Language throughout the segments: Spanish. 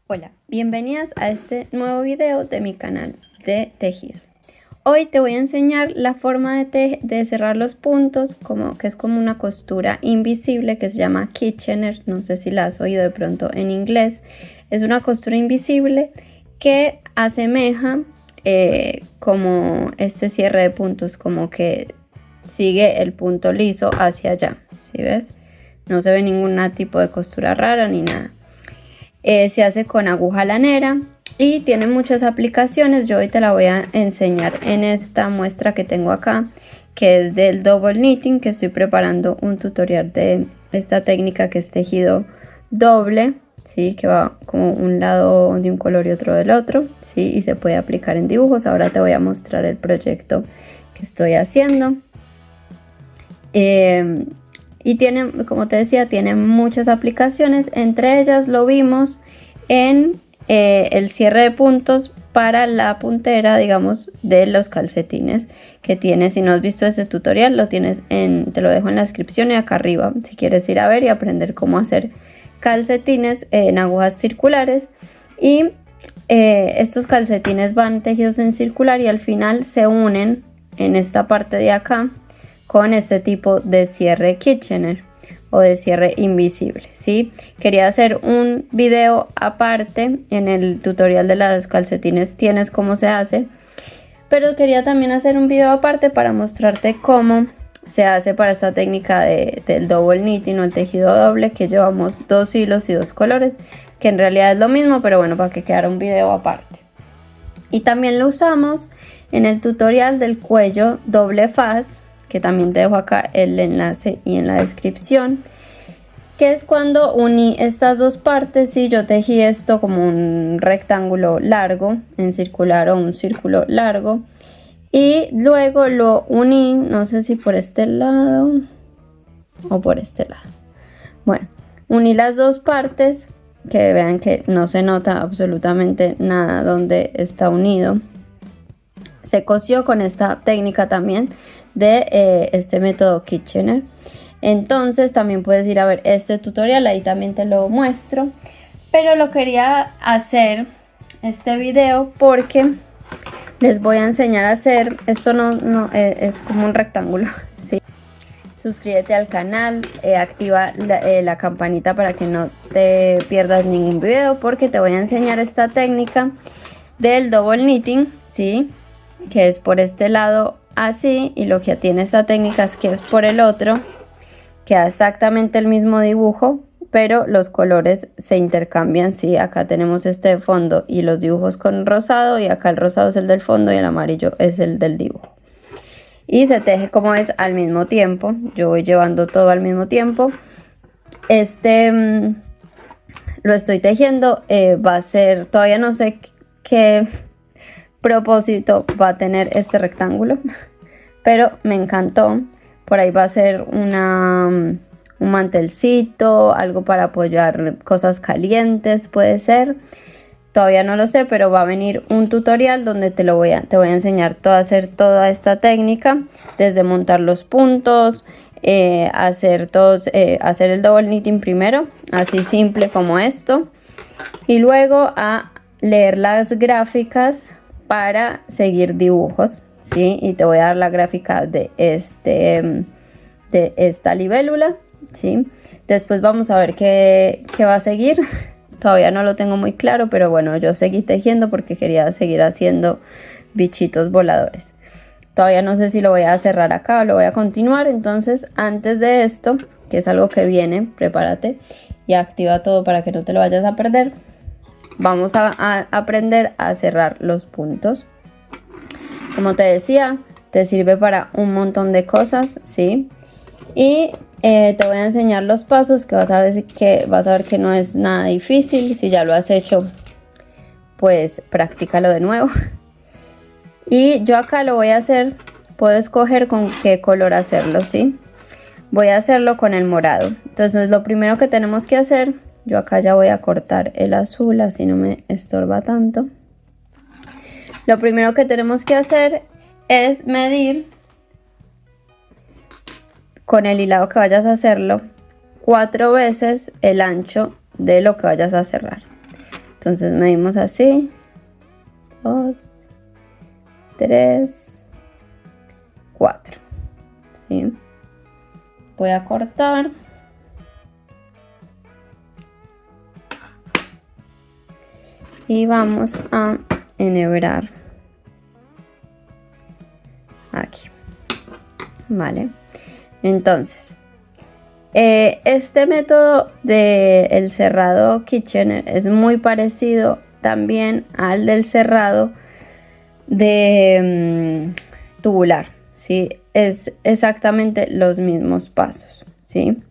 Hola, bienvenidas a este nuevo video de mi canal de tejido. Hoy te voy a enseñar la forma de cerrar los puntos, que es como una costura invisible que se llama Kitchener. No sé si la has oído de pronto en inglés. Es una costura invisible que asemeja como este cierre de puntos, como que sigue el punto liso hacia allá. ¿Sí ves? No se ve ningún tipo de costura rara ni nada. Se hace con aguja lanera y tiene muchas aplicaciones. Yo hoy te la voy a enseñar en esta muestra que tengo acá, que es del double knitting, que estoy preparando un tutorial de esta técnica que es tejido doble, ¿sí? Que va como un lado de un color y otro del otro, ¿sí? Y se puede aplicar en dibujos. Ahora te voy a mostrar el proyecto que estoy haciendo. Y tiene, como te decía, tiene muchas aplicaciones. Entre ellas lo vimos en el cierre de puntos para la puntera, digamos, de los calcetines que tienes. Si no has visto este tutorial, lo tienes te lo dejo en la descripción y acá arriba si quieres ir a ver y aprender cómo hacer calcetines en agujas circulares. Y estos calcetines van tejidos en circular y al final se unen en esta parte de acá con este tipo de cierre Kitchener o de cierre invisible, ¿sí? Quería hacer un video aparte. En el tutorial de las calcetines tienes cómo se hace, pero quería también hacer un video aparte para mostrarte cómo se hace para esta técnica del double knitting o el tejido doble, que llevamos 2 hilos y 2 colores, que en realidad es lo mismo, pero bueno, para que quedara un video aparte. Y también lo usamos en el tutorial del cuello doble faz, que también te dejo acá el enlace y en la descripción, que es cuando uní estas dos partes y yo tejí esto como un rectángulo largo en circular o un círculo largo, y luego lo uní, no sé si por este lado o por este lado. Bueno, uní las dos partes, que vean que no se nota absolutamente nada donde está unido. Se cosió con esta técnica también de este método Kitchener. Entonces también puedes ir a ver este tutorial, ahí también te lo muestro. Pero lo quería hacer este video porque les voy a enseñar a hacer, esto es como un rectángulo, ¿sí? Suscríbete al canal, activa la campanita para que no te pierdas ningún video, porque te voy a enseñar esta técnica del double knitting, ¿sí? Que es por este lado así, y lo que tiene esta técnica es que es por el otro, queda exactamente el mismo dibujo, pero los colores se intercambian, ¿sí? Acá tenemos este de fondo y los dibujos con rosado, y acá el rosado es el del fondo y el amarillo es el del dibujo. Y se teje como es al mismo tiempo. Yo voy llevando todo al mismo tiempo. Lo estoy tejiendo, va a ser, todavía no sé qué propósito va a tener este rectángulo, pero me encantó. Por ahí va a ser un mantelcito, algo para apoyar cosas calientes, puede ser. Todavía no lo sé, pero va a venir un tutorial donde te voy a enseñar a hacer toda esta técnica, desde montar los puntos, hacer el double knitting primero, así simple como esto, y luego a leer las gráficas para seguir dibujos, ¿sí? Y te voy a dar la gráfica de esta libélula, ¿sí? Después vamos a ver qué va a seguir. Todavía no lo tengo muy claro, pero bueno, yo seguí tejiendo porque quería seguir haciendo bichitos voladores. Todavía no sé si lo voy a cerrar acá o lo voy a continuar. Entonces, antes de esto, que es algo que viene, prepárate y activa todo para que no te lo vayas a perder. Vamos a aprender a cerrar los puntos. Como te decía, te sirve para un montón de cosas, ¿sí? Y te voy a enseñar los pasos, que vas a ver que no es nada difícil. Si ya lo has hecho, pues practícalo de nuevo. Y yo acá lo voy a hacer, puedo escoger con qué color hacerlo, ¿sí? Voy a hacerlo con el morado. Entonces lo primero que tenemos que hacer, yo acá ya voy a cortar el azul, así no me estorba tanto. Lo primero que tenemos que hacer es medir con el hilado que vayas a hacerlo 4 veces el ancho de lo que vayas a cerrar. Entonces medimos así, 2, 3, 4, ¿sí? Voy a cortar. Y vamos a enhebrar aquí, ¿vale? Entonces, este método del cerrado Kitchener es muy parecido también al del cerrado de tubular, ¿sí? Es exactamente los mismos pasos, ¿sí?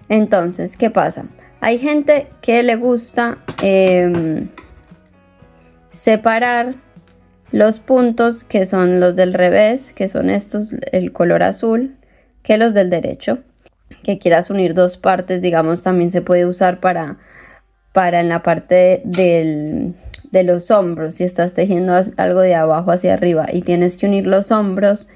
Entonces, ¿qué pasa? Hay gente que le gusta separar los puntos que son los del revés, que son estos, el color azul, que los del derecho. Que quieras unir dos partes, digamos, también se puede usar para en la parte de los hombros. Si estás tejiendo algo de abajo hacia arriba y tienes que unir los hombros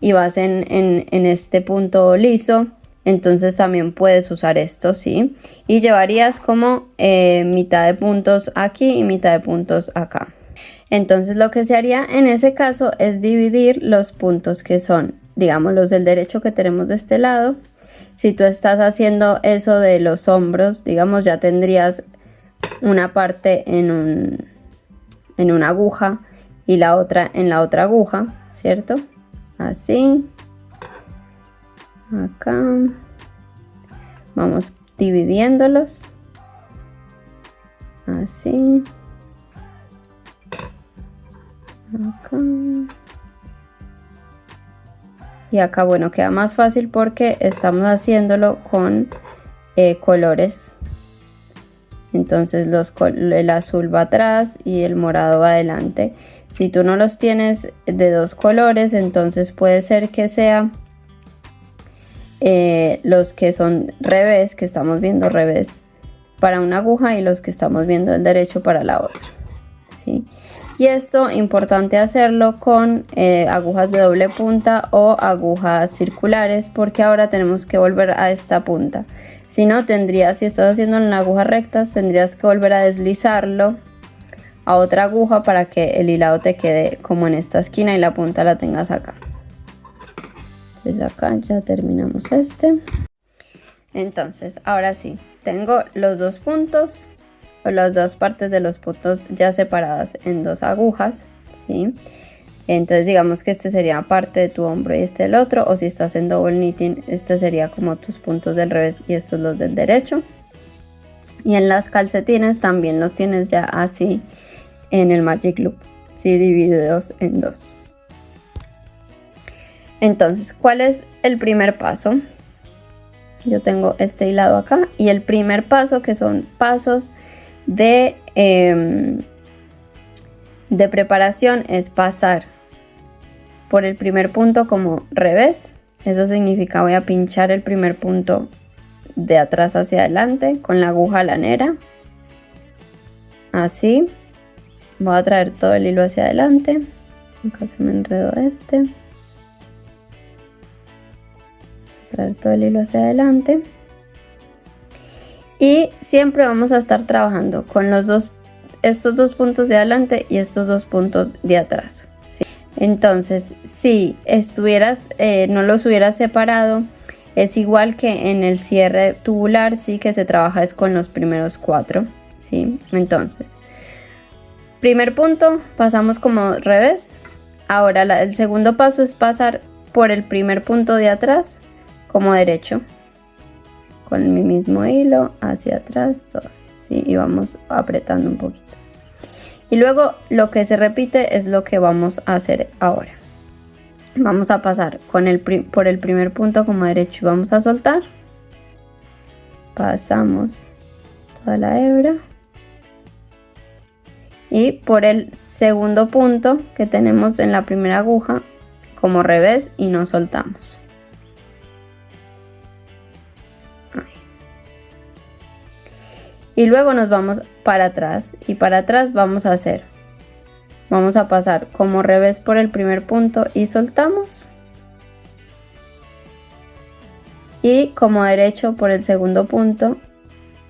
y vas en este punto liso, entonces también puedes usar esto, ¿sí? Y llevarías como mitad de puntos aquí y mitad de puntos acá. Entonces lo que se haría en ese caso es dividir los puntos que son, digamos, los del derecho que tenemos de este lado. Si tú estás haciendo eso de los hombros, digamos, ya tendrías una parte en una aguja y la otra en la otra aguja, ¿cierto? Así. Acá. Vamos dividiéndolos. Así. Acá. Y acá, bueno, queda más fácil porque estamos haciéndolo con colores. Entonces el azul va atrás y el morado va adelante. Si tú no los tienes de dos colores, entonces puede ser que sea los que son revés, que estamos viendo revés para una aguja, y los que estamos viendo el derecho para la otra, ¿sí? Y esto importante hacerlo con agujas de doble punta o agujas circulares, porque ahora tenemos que volver a esta punta. Si no, si estás haciendo en agujas rectas, tendrías que volver a deslizarlo a otra aguja para que el hilado te quede como en esta esquina y la punta la tengas acá. Entonces acá ya terminamos este. Entonces ahora sí, tengo los dos puntos o las dos partes de los puntos ya separadas en dos agujas, ¿sí? Entonces digamos que este sería parte de tu hombro y este el otro, o si estás en double knitting, este sería como tus puntos del revés y estos los del derecho. Y en las calcetines también los tienes ya así en el Magic Loop, ¿sí? Divididos en dos. Entonces, ¿cuál es el primer paso? Yo tengo este hilado acá, y el primer paso, que son pasos de preparación, es pasar por el primer punto como revés. Eso significa voy a pinchar el primer punto de atrás hacia adelante con la aguja lanera, así. Voy a traer todo el hilo hacia adelante. Acá se me enredó este. Traer todo el hilo hacia adelante, y siempre vamos a estar trabajando con estos dos puntos de adelante y estos dos puntos de atrás, ¿sí? Entonces, si no los hubieras separado, es igual que en el cierre tubular, sí, que se trabaja es con los primeros 4, ¿sí? Entonces, primer punto, pasamos como revés. Ahora el segundo paso es pasar por el primer punto de atrás como derecho, con mi mismo hilo hacia atrás, todo, ¿sí? Y vamos apretando un poquito. Y luego lo que se repite es lo que vamos a hacer ahora. Vamos a pasar por el primer punto como derecho y vamos a soltar. Pasamos toda la hebra. Y por el segundo punto que tenemos en la primera aguja como revés y no soltamos. Y luego nos vamos para atrás, y para atrás vamos a pasar como revés por el primer punto y soltamos, y como derecho por el segundo punto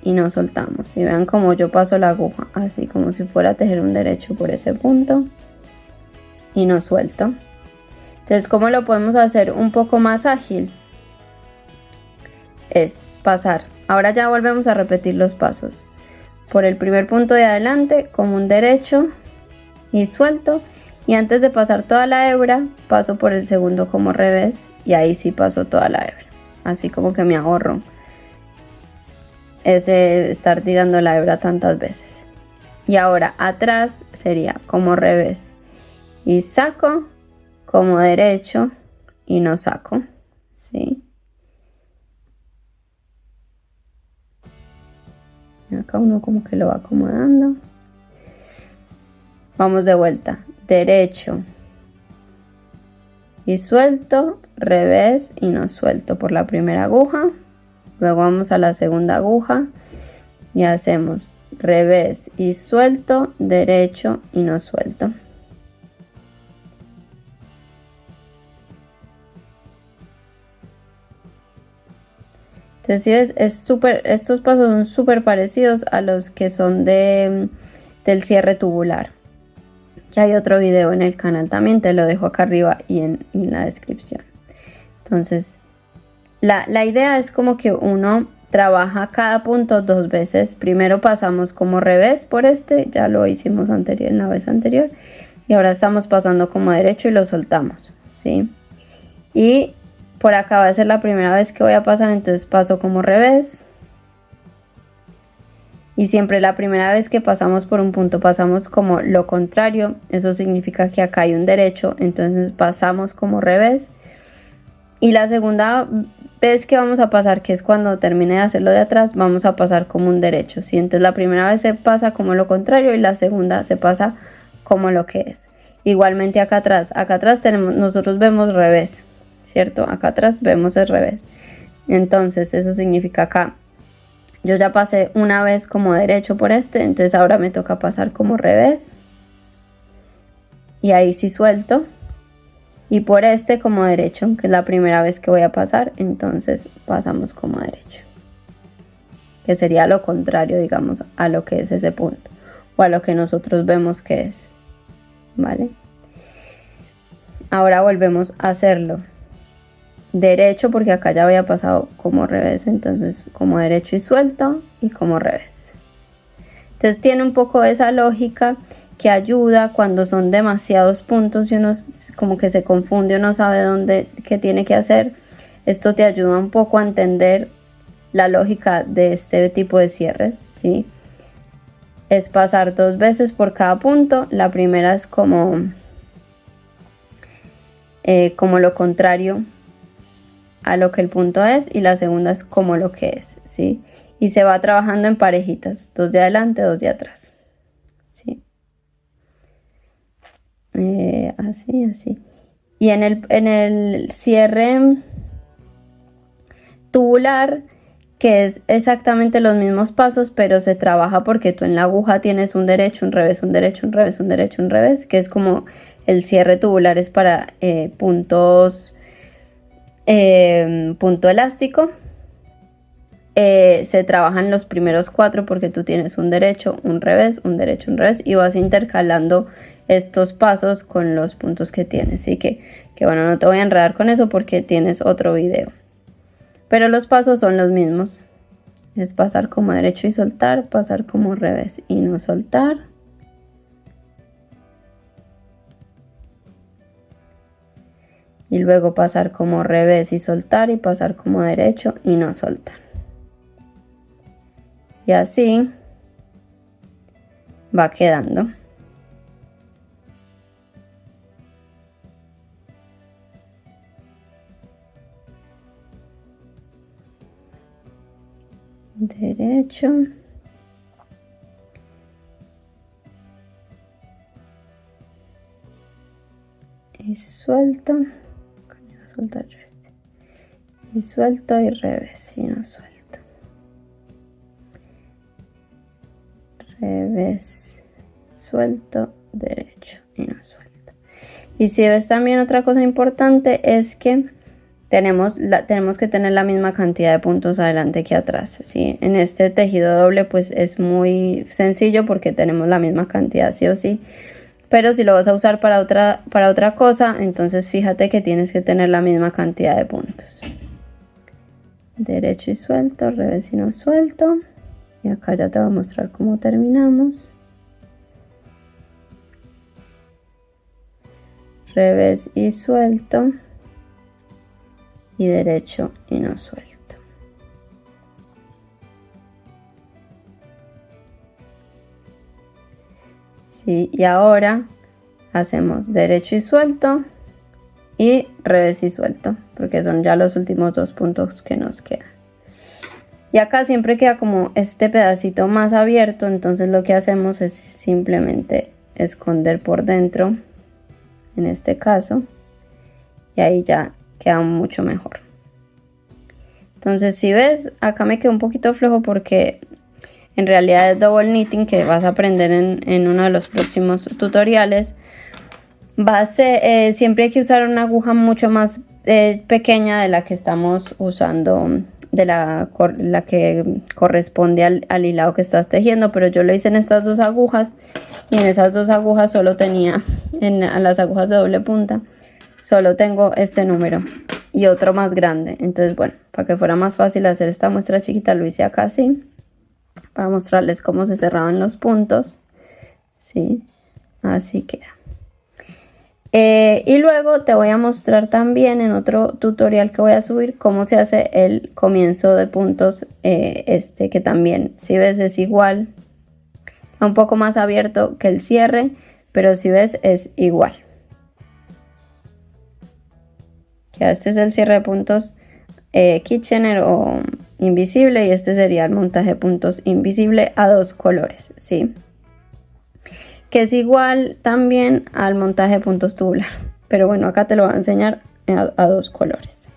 y no soltamos. Y vean cómo yo paso la aguja, así como si fuera a tejer un derecho por ese punto y no suelto. Entonces, ¿cómo lo podemos hacer un poco más ágil? Es pasar. Ahora ya volvemos a repetir los pasos. Por el primer punto de adelante, como un derecho y suelto. Y antes de pasar toda la hebra, paso por el segundo como revés y ahí sí paso toda la hebra. Así como que me ahorro ese estar tirando la hebra tantas veces. Y ahora atrás sería como revés y saco, como derecho y no saco, ¿sí? Y acá uno como que lo va acomodando. Vamos de vuelta, derecho y suelto, revés y no suelto por la primera aguja. Luego vamos a la segunda aguja y hacemos revés y suelto, derecho y no suelto. Entonces, si ves, estos pasos son súper parecidos a los que son del cierre tubular. Que hay otro video en el canal también, te lo dejo acá arriba y en la descripción. Entonces, la idea es como que uno trabaja cada punto 2 veces. Primero pasamos como revés por este, ya lo hicimos en la vez anterior. Y ahora estamos pasando como derecho y lo soltamos, ¿sí? Y por acá va a ser la primera vez que voy a pasar, entonces paso como revés. Y siempre la primera vez que pasamos por un punto pasamos como lo contrario. Eso significa que acá hay un derecho, entonces pasamos como revés. Y la segunda vez que vamos a pasar, que es cuando termine de hacerlo de atrás, vamos a pasar como un derecho, ¿sí? Entonces la primera vez se pasa como lo contrario y la segunda se pasa como lo que es. Igualmente acá atrás nosotros vemos revés, ¿cierto? Acá atrás vemos el revés. Entonces eso significa acá yo ya pasé una vez como derecho por este, entonces ahora me toca pasar como revés. Y ahí sí suelto. Y por este como derecho, que es la primera vez que voy a pasar, entonces pasamos como derecho. Que sería lo contrario, digamos, a lo que es ese punto. O a lo que nosotros vemos que es. ¿Vale? Ahora volvemos a hacerlo derecho, porque acá ya había pasado como revés, entonces como derecho y suelto y como revés. Entonces tiene un poco esa lógica que ayuda cuando son demasiados puntos y uno como que se confunde o no sabe qué tiene que hacer. Esto te ayuda un poco a entender la lógica de este tipo de cierres, ¿sí? Es pasar 2 veces por cada punto. La primera es como lo contrario a lo que el punto es y la segunda es como lo que es, ¿sí? Y se va trabajando en parejitas, 2 de adelante, 2 de atrás, ¿sí? Así. Y en el cierre tubular, que es exactamente los mismos pasos, pero se trabaja porque tú en la aguja tienes un derecho, un revés, un derecho, un revés, un derecho, un revés, que es como el cierre tubular es para puntos, punto elástico. Se trabajan los primeros 4 porque tú tienes un derecho, un revés, un derecho, un revés y vas intercalando estos pasos con los puntos que tienes. Así que bueno, no te voy a enredar con eso porque tienes otro video. Pero los pasos son los mismos. Es pasar como derecho y soltar, pasar como revés y no soltar. Y luego pasar como revés y soltar y pasar como derecho y no soltar. Y así va quedando. Derecho. Y suelto. Y suelto y revés y no suelto. Revés, suelto, derecho y no suelto. Y si ves también otra cosa importante es que tenemos que tener la misma cantidad de puntos adelante que atrás, ¿sí? En este tejido doble pues es muy sencillo porque tenemos la misma cantidad sí o sí, pero si lo vas a usar para otra cosa, entonces fíjate que tienes que tener la misma cantidad de puntos. Derecho y suelto, revés y no suelto, y acá ya te voy a mostrar cómo terminamos. Revés y suelto, y derecho y no suelto. Sí, y ahora hacemos derecho y suelto y revés y suelto, porque son ya los últimos 2 puntos que nos quedan. Y acá siempre queda como este pedacito más abierto, entonces lo que hacemos es simplemente esconder por dentro, en este caso, y ahí ya queda mucho mejor. Entonces si ves, acá me quedó un poquito flojo porque en realidad es double knitting, que vas a aprender en uno de los próximos tutoriales. Siempre hay que usar una aguja mucho más pequeña de la que estamos usando, de la que corresponde al hilado que estás tejiendo, pero yo lo hice en estas 2 agujas, y en esas 2 agujas solo tenía, en las agujas de doble punta, solo tengo este número y otro más grande. Entonces bueno, para que fuera más fácil hacer esta muestra chiquita, lo hice acá así, para mostrarles cómo se cerraban los puntos. Sí, así queda. Y luego te voy a mostrar también en otro tutorial que voy a subir cómo se hace el comienzo de puntos, que también, si ves, es igual, un poco más abierto que el cierre, pero si ves es igual. Ya este es el cierre de puntos Kitchener o invisible, y este sería el montaje de puntos invisible a 2 colores, ¿sí? Que es igual también al montaje de puntos tubular, pero bueno, acá te lo voy a enseñar a 2 colores.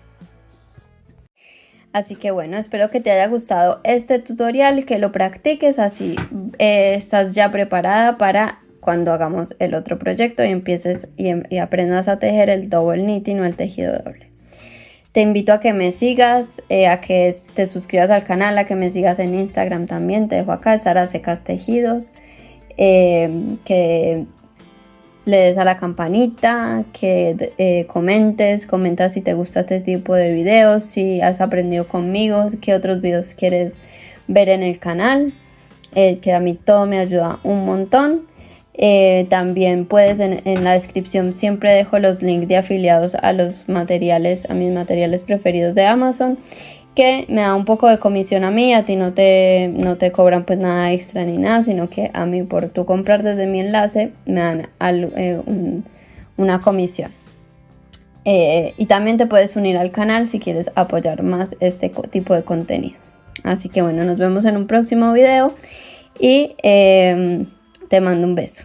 Así que bueno, espero que te haya gustado este tutorial, que lo practiques, así estás ya preparada para cuando hagamos el otro proyecto y empieces y aprendas a tejer el double knitting o el tejido doble. Te invito a que me sigas, a que te suscribas al canal, a que me sigas en Instagram también, te dejo acá, Sara Secas Tejidos, que le des a la campanita, que comenta si te gusta este tipo de videos, si has aprendido conmigo, qué otros videos quieres ver en el canal, que a mí todo me ayuda un montón. También puedes en la descripción siempre dejo los links de afiliados a los materiales, a mis materiales preferidos de Amazon, que me da un poco de comisión a mí. A ti no te cobran pues nada extra ni nada, sino que a mí por tú comprar desde mi enlace me dan una comisión. Y también te puedes unir al canal si quieres apoyar más este tipo de contenido. Así que bueno, nos vemos en un próximo video y te mando un beso.